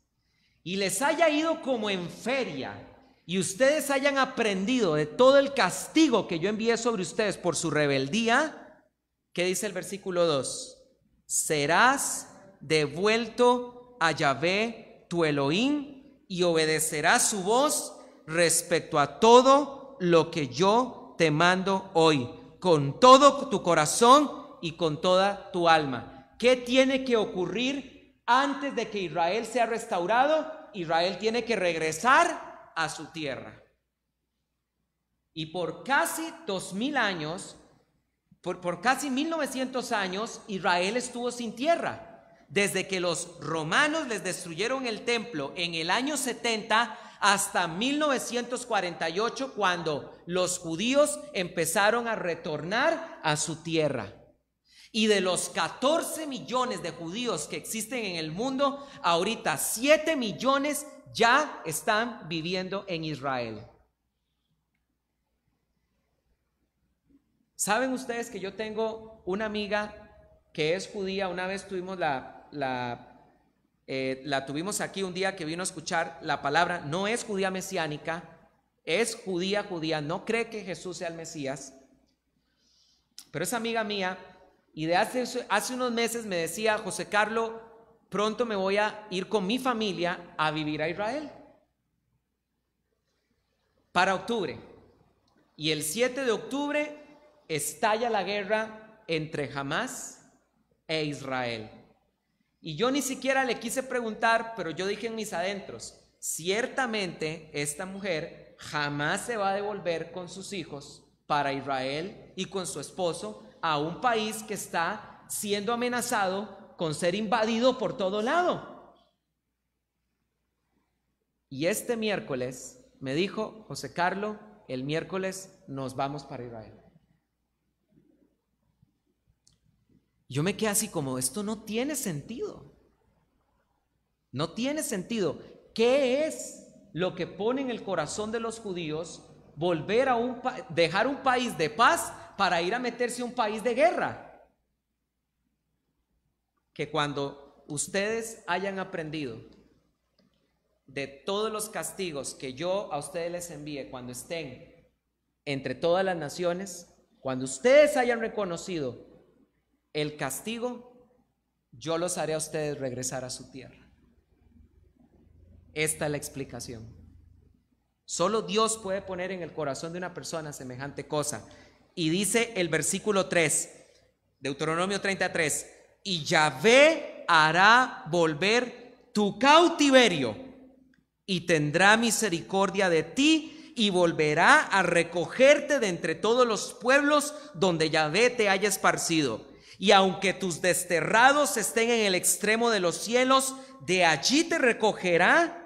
S1: y les haya ido como en feria y ustedes hayan aprendido de todo el castigo que yo envié sobre ustedes por su rebeldía, ¿qué dice el versículo 2? Serás devuelto a Yahvé tu Elohim y obedecerás su voz respecto a todo lo que yo te mando hoy, con todo tu corazón y con toda tu alma. ¿Qué tiene que ocurrir antes de que Israel sea restaurado? Israel tiene que regresar a su tierra. Y por casi 2000 años, por casi 1900 años, Israel estuvo sin tierra. Desde que los romanos les destruyeron el templo en el año 70 hasta 1948, cuando los judíos empezaron a retornar a su tierra. Y de los 14 millones de judíos que existen en el mundo, ahorita 7 millones ya están viviendo en Israel. ¿Saben ustedes que yo tengo una amiga que es judía? Una vez tuvimos la tuvimos aquí un día que vino a escuchar la palabra. No es judía mesiánica, es judía, no cree que Jesús sea el Mesías, pero es amiga mía. Y de hace unos meses me decía: José Carlos, pronto me voy a ir con mi familia a vivir a Israel para octubre. Y el 7 de octubre estalla la guerra entre Hamás e Israel. Y yo ni siquiera le quise preguntar, pero yo dije en mis adentros: ciertamente esta mujer jamás se va a devolver con sus hijos para Israel y con su esposo a un país que está siendo amenazado con ser invadido por todo lado. Y este miércoles me dijo: José Carlos, el miércoles nos vamos para Israel. Yo me quedé así como: esto no tiene sentido. No tiene sentido. ¿Qué es lo que pone en el corazón de los judíos volver a dejar un país de paz para ir a meterse a un país de guerra? Que cuando ustedes hayan aprendido de todos los castigos que yo a ustedes les envíe cuando estén entre todas las naciones, cuando ustedes hayan reconocido el castigo, yo los haré a ustedes regresar a su tierra. Esta es la explicación. Solo Dios puede poner en el corazón de una persona semejante cosa. Y dice el versículo 3, Deuteronomio 33: y Yahvé hará volver tu cautiverio y tendrá misericordia de ti y volverá a recogerte de entre todos los pueblos donde Yahvé te haya esparcido. Y aunque tus desterrados estén en el extremo de los cielos, de allí te recogerá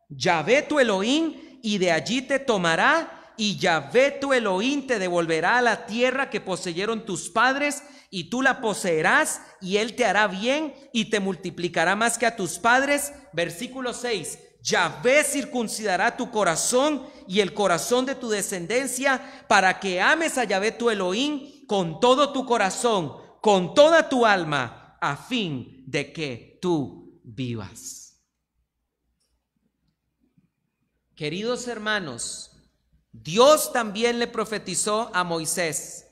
S1: Yahvé tu Elohim, y de allí te tomará, y Yahvé tu Elohim te devolverá a la tierra que poseyeron tus padres, y tú la poseerás, y él te hará bien, y te multiplicará más que a tus padres. Versículo 6: Yahvé circuncidará tu corazón y el corazón de tu descendencia, para que ames a Yahvé tu Elohim con todo tu corazón, con toda tu alma, a fin de que tú vivas. Queridos hermanos, Dios también le profetizó a Moisés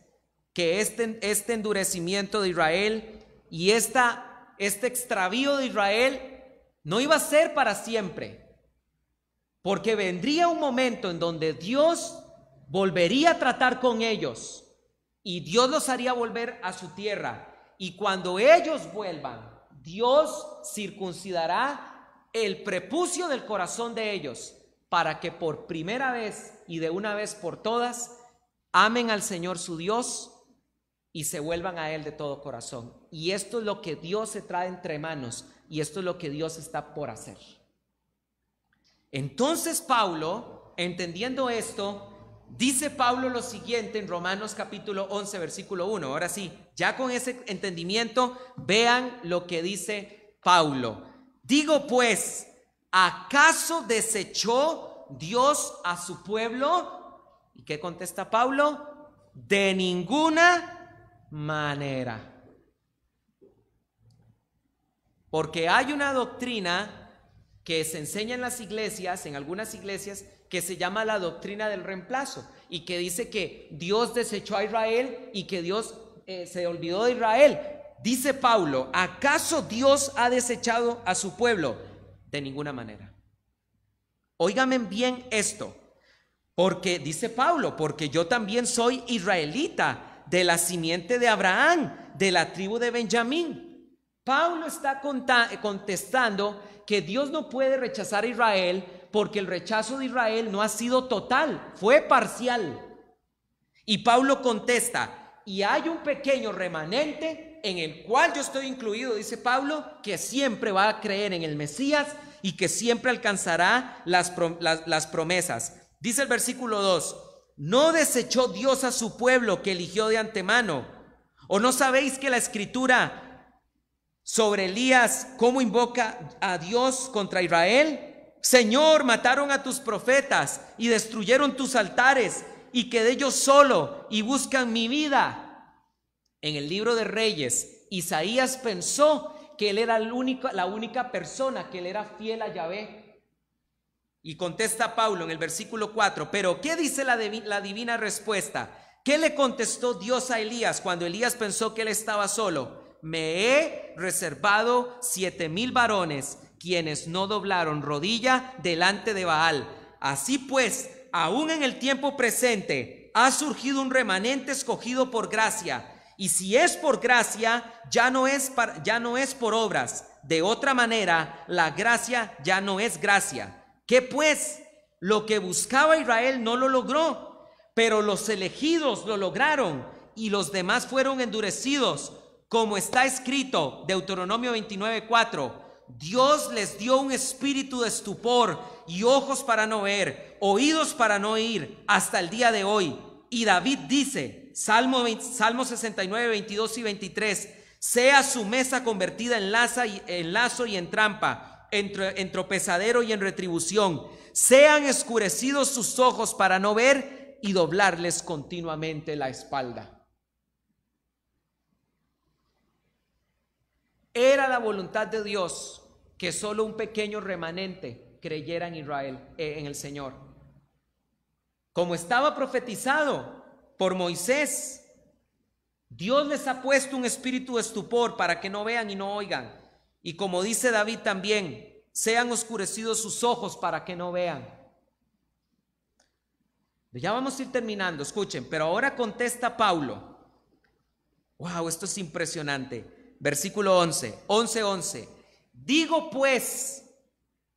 S1: que este endurecimiento de Israel y este extravío de Israel no iba a ser para siempre, porque vendría un momento en donde Dios volvería a tratar con ellos y Dios los haría volver a su tierra. Y cuando ellos vuelvan, Dios circuncidará el prepucio del corazón de ellos, para que por primera vez y de una vez por todas amen al Señor su Dios y se vuelvan a Él de todo corazón. Y esto es lo que Dios se trae entre manos, y esto es lo que Dios está por hacer. Entonces Pablo, entendiendo esto, dice Pablo lo siguiente en Romanos capítulo 11, versículo 1. Ahora sí, ya con ese entendimiento, vean lo que dice Pablo. Digo pues, ¿acaso desechó Dios a su pueblo? ¿Y qué contesta Pablo? De ninguna manera. Porque hay una doctrina que se enseña en las iglesias, en algunas iglesias, que se llama la doctrina del reemplazo y que dice que Dios desechó a Israel y que Dios se olvidó de Israel. Dice Pablo, ¿acaso Dios ha desechado a su pueblo? De ninguna manera. Óigame bien esto, porque dice Pablo, porque yo también soy israelita, de la simiente de Abraham, de la tribu de Benjamín. Pablo está contestando que Dios no puede rechazar a Israel porque el rechazo de Israel no ha sido total, fue parcial. Y Pablo contesta, y hay un pequeño remanente en el cual yo estoy incluido, dice Pablo, que siempre va a creer en el Mesías y que siempre alcanzará las promesas. Dice el versículo 2, ¿no desechó Dios a su pueblo que eligió de antemano? ¿O no sabéis que la escritura sobre Elías, cómo invoca a Dios contra Israel? Señor, mataron a tus profetas y destruyeron tus altares, y quedé yo solo y buscan mi vida. En el libro de Reyes, Isaías pensó que él era la única persona que le era fiel a Yahvé. Y contesta Pablo en el versículo 4, pero ¿qué dice la divina respuesta? ¿Qué le contestó Dios a Elías cuando Elías pensó que él estaba solo? Me he reservado 7,000 varones, quienes no doblaron rodilla delante de Baal. Así pues, aún en el tiempo presente, ha surgido un remanente escogido por gracia. Y si es por gracia, ya no es por obras. De otra manera, la gracia ya no es gracia. ¿Qué pues? Lo que buscaba Israel no lo logró, pero los elegidos lo lograron y los demás fueron endurecidos. Como está escrito, Deuteronomio 29:4, Dios les dio un espíritu de estupor y ojos para no ver, oídos para no oír, hasta el día de hoy. Y David dice, Salmo 69, 22 y 23, sea su mesa convertida en lazo y en trampa, en tropezadero y en retribución. Sean escurecidos sus ojos para no ver y doblarles continuamente la espalda. Era la voluntad de Dios que solo un pequeño remanente creyera en Israel, en el Señor. Como estaba profetizado por Moisés, Dios les ha puesto un espíritu de estupor para que no vean y no oigan. Y como dice David también, sean oscurecidos sus ojos para que no vean. Ya vamos a ir terminando, escuchen, pero ahora contesta Pablo. Wow, esto es impresionante. Versículo 11. Digo pues,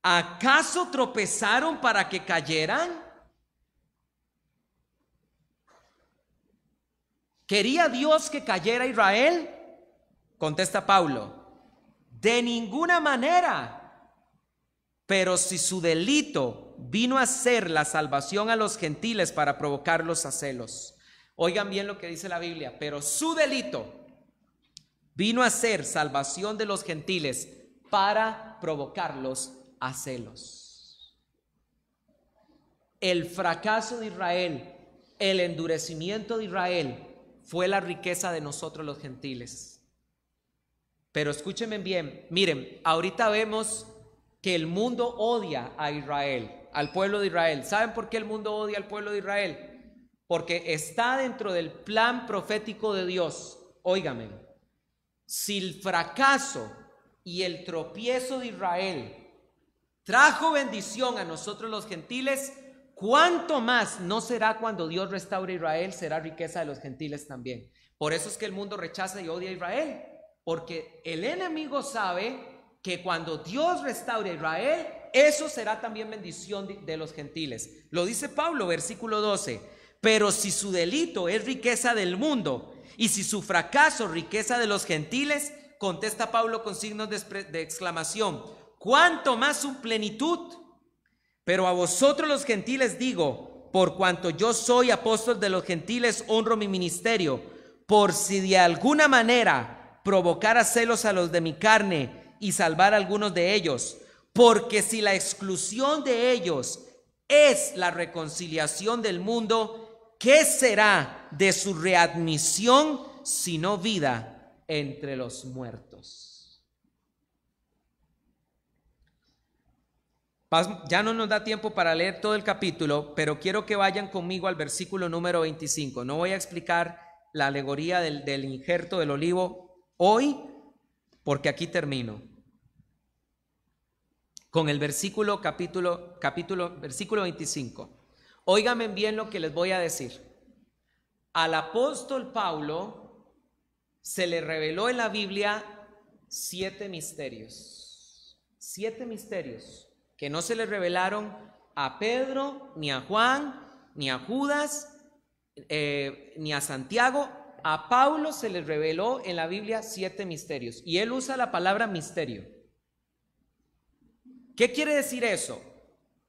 S1: ¿acaso tropezaron para que cayeran? ¿Quería Dios que cayera Israel? Contesta Pablo, de ninguna manera. Pero si su delito vino a ser la salvación a los gentiles para provocarlos a celos. Oigan bien lo que dice la Biblia, pero su delito vino a ser salvación de los gentiles para provocarlos a celos. El fracaso de Israel, el endurecimiento de Israel fue la riqueza de nosotros los gentiles. Pero escúchenme bien, miren, ahorita vemos que el mundo odia a Israel, al pueblo de Israel. ¿Saben por qué el mundo odia al pueblo de Israel? Porque está dentro del plan profético de Dios. Óigame, si el fracaso y el tropiezo de Israel trajo bendición a nosotros los gentiles, ¿cuánto más no será cuando Dios restaure a Israel? Será riqueza de los gentiles también. Por eso es que el mundo rechaza y odia a Israel, porque el enemigo sabe que cuando Dios restaure a Israel, eso será también bendición de los gentiles. Lo dice Pablo, versículo 12. Pero si su delito es riqueza del mundo y si su fracaso riqueza de los gentiles, contesta Pablo con signos de exclamación, ¿cuánto más su plenitud? Pero a vosotros los gentiles digo, por cuanto yo soy apóstol de los gentiles, honro mi ministerio, por si de alguna manera provocara celos a los de mi carne y salvar a algunos de ellos, porque si la exclusión de ellos es la reconciliación del mundo, ¿qué será de su readmisión sino vida entre los muertos? Ya no nos da tiempo para leer todo el capítulo, pero quiero que vayan conmigo al versículo número 25. No voy a explicar la alegoría del injerto del olivo hoy, porque aquí termino. Con el versículo 25. Óigame bien lo que les voy a decir. Al apóstol Pablo se le reveló en la Biblia 7 misterios. 7 misterios que no se le revelaron a Pedro, ni a Juan, ni a Judas, ni a Santiago. A Pablo se le reveló en la Biblia 7 misterios. Y él usa la palabra misterio. ¿Qué quiere decir eso?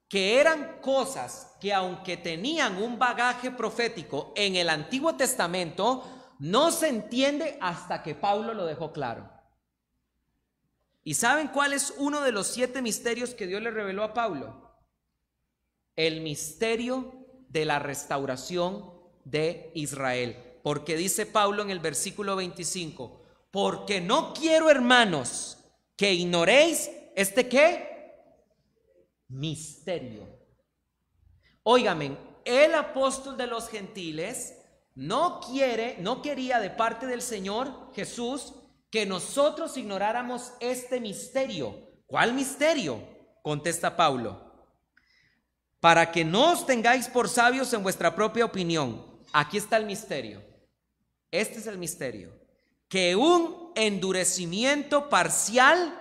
S1: Que eran cosas que, aunque tenían un bagaje profético en el Antiguo Testamento, no se entiende hasta que Pablo lo dejó claro. ¿Y saben cuál es uno de los 7 misterios que Dios le reveló a Pablo? El misterio de la restauración de Israel. Porque dice Pablo en el versículo 25, porque no quiero, hermanos, que ignoréis ¿qué? Misterio. Óigame, el apóstol de los gentiles no quería de parte del Señor Jesús que nosotros ignoráramos este misterio. ¿Cuál misterio? Contesta Pablo. Para que no os tengáis por sabios en vuestra propia opinión. Aquí está el misterio. Este es el misterio. Que un endurecimiento parcial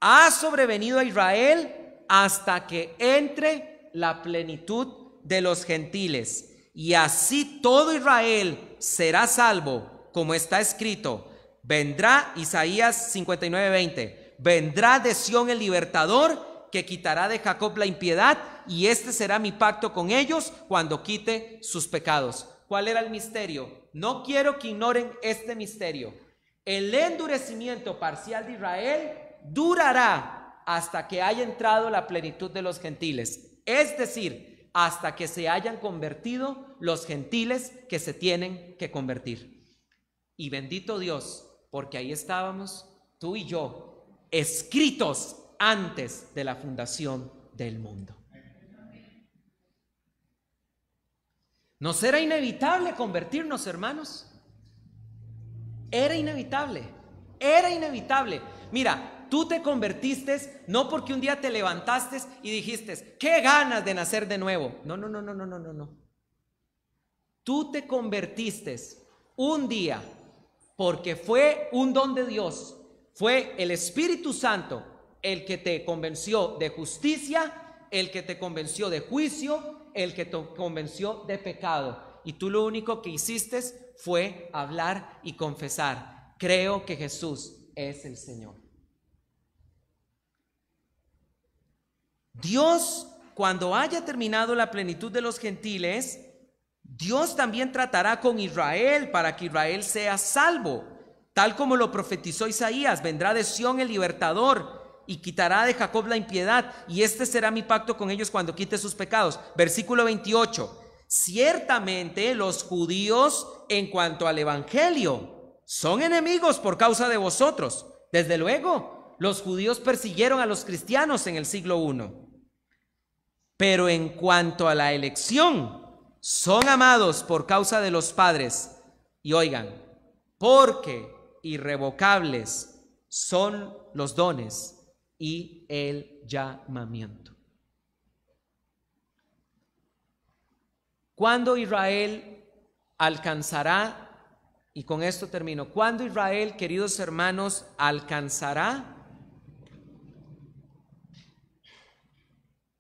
S1: ha sobrevenido a Israel hasta que entre la plenitud de los gentiles. Y así todo Israel será salvo, como está escrito. Vendrá, Isaías 59:20, vendrá de Sión el libertador, que quitará de Jacob la impiedad, y este será mi pacto con ellos cuando quite sus pecados. ¿Cuál era el misterio? No quiero que ignoren este misterio. El endurecimiento parcial de Israel durará hasta que haya entrado la plenitud de los gentiles, es decir, hasta que se hayan convertido los gentiles que se tienen que convertir. Y bendito Dios, porque ahí estábamos tú y yo, escritos antes de la fundación del mundo. Nos era inevitable convertirnos, hermanos. Era inevitable. Mira, tú te convertiste no porque un día te levantaste y dijiste, qué ganas de nacer de nuevo. No. Tú te convertiste un día porque fue un don de Dios. Fue el Espíritu Santo el que te convenció de justicia, el que te convenció de juicio, el que te convenció de pecado. Y tú lo único que hiciste fue hablar y confesar: creo que Jesús es el Señor. Dios, cuando haya terminado la plenitud de los gentiles, Dios también tratará con Israel para que Israel sea salvo, tal como lo profetizó Isaías. Vendrá de Sión el libertador y quitará de Jacob la impiedad, y este será mi pacto con ellos cuando quite sus pecados. Versículo 28. Ciertamente los judíos, en cuanto al evangelio, son enemigos por causa de vosotros. Desde luego, los judíos persiguieron a los cristianos en el siglo I. Pero en cuanto a la elección, son amados por causa de los padres. Y oigan, porque irrevocables son los dones y el llamamiento. ¿Cuándo Israel alcanzará? Y con esto termino. ¿Cuándo Israel, queridos hermanos, alcanzará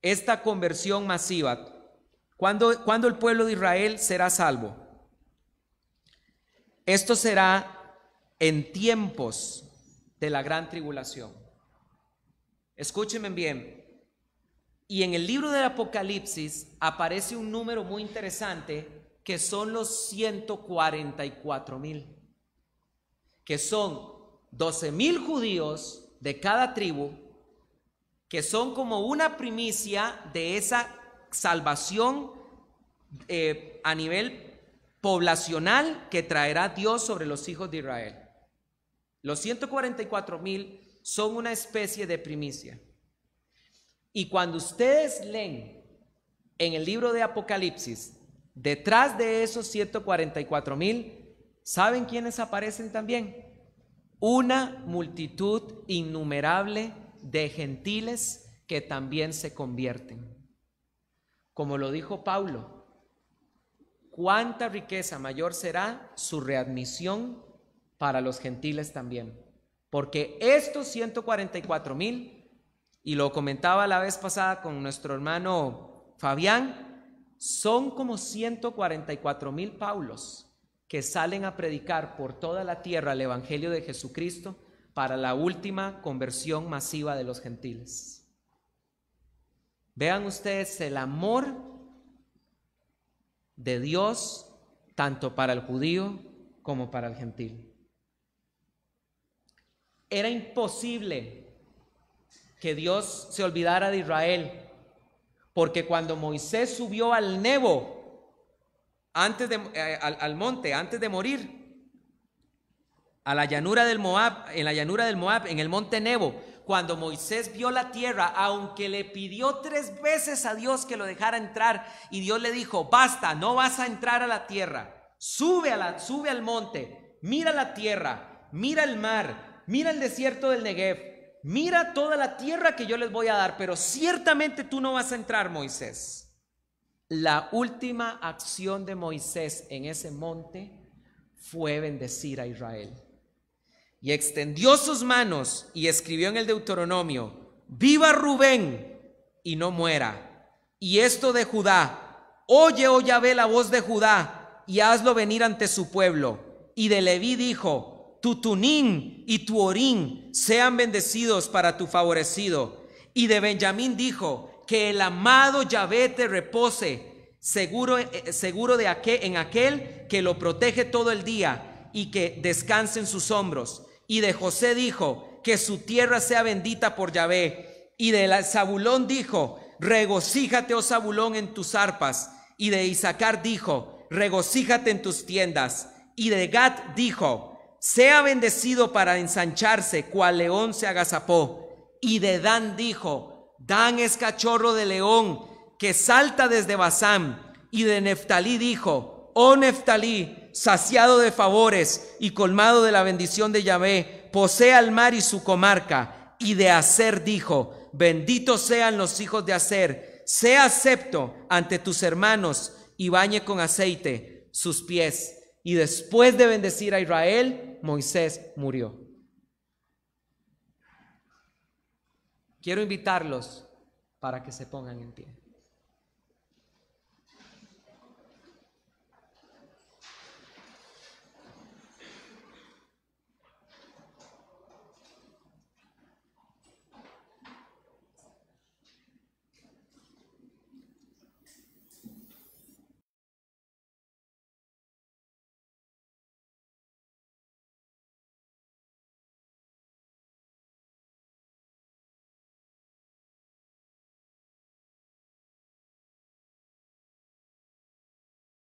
S1: esta conversión masiva? ¿Cuándo el pueblo de Israel será salvo? Esto será en tiempos de la gran tribulación. Escúchenme bien. Y en el libro del Apocalipsis aparece un número muy interesante, que son los 144,000, que son 12,000 judíos de cada tribu, que son como una primicia de esa salvación a nivel poblacional que traerá Dios sobre los hijos de Israel. Los 144,000 son una especie de primicia. Y cuando ustedes leen en el libro de Apocalipsis, detrás de esos 144,000, ¿saben quiénes aparecen también? Una multitud innumerable de gentiles que también se convierten. Como lo dijo Pablo, ¿cuánta riqueza mayor será su readmisión para los gentiles también? Porque estos 144,000, y lo comentaba la vez pasada con nuestro hermano Fabián, son como 144,000 Paulos que salen a predicar por toda la tierra el evangelio de Jesucristo para la última conversión masiva de los gentiles. Vean ustedes el amor de Dios tanto para el judío como para el gentil. Era imposible que Dios se olvidara de Israel, porque cuando Moisés subió al Nebo, al monte, antes de morir, a la llanura del Moab, en el monte Nebo, cuando Moisés vio la tierra, aunque le pidió 3 veces a Dios que lo dejara entrar, y Dios le dijo: basta, no vas a entrar a la tierra, sube al monte, mira la tierra, mira el mar, mira el desierto del Negev, mira toda la tierra que yo les voy a dar, pero ciertamente tú no vas a entrar, Moisés. La última acción de Moisés en ese monte fue bendecir a Israel. Y extendió sus manos y escribió en el Deuteronomio: viva Rubén y no muera. Y esto de Judá: oye, oh Yahvé, la voz de Judá, y hazlo venir ante su pueblo. Y de Leví dijo: tu Tunín y tu Orín sean bendecidos para tu favorecido. Y de Benjamín dijo: que el amado Yahvé te repose seguro en aquel que lo protege todo el día y que descanse en sus hombros. Y de José dijo: que su tierra sea bendita por Yahvé. Y de Zabulón dijo: regocíjate, oh Zabulón, en tus arpas. Y de Isaacar dijo: regocíjate en tus tiendas. Y de Gad dijo: sea bendecido para ensancharse, cual león se agazapó. Y de Dan dijo: Dan es cachorro de león que salta desde Basán. Y de Neftalí dijo: oh Neftalí, saciado de favores y colmado de la bendición de Yahvé, posee al mar y su comarca. Y de Aser dijo: benditos sean los hijos de Aser, sea acepto ante tus hermanos y bañe con aceite sus pies. Y después de bendecir a Israel, Moisés murió. Quiero invitarlos para que se pongan en pie.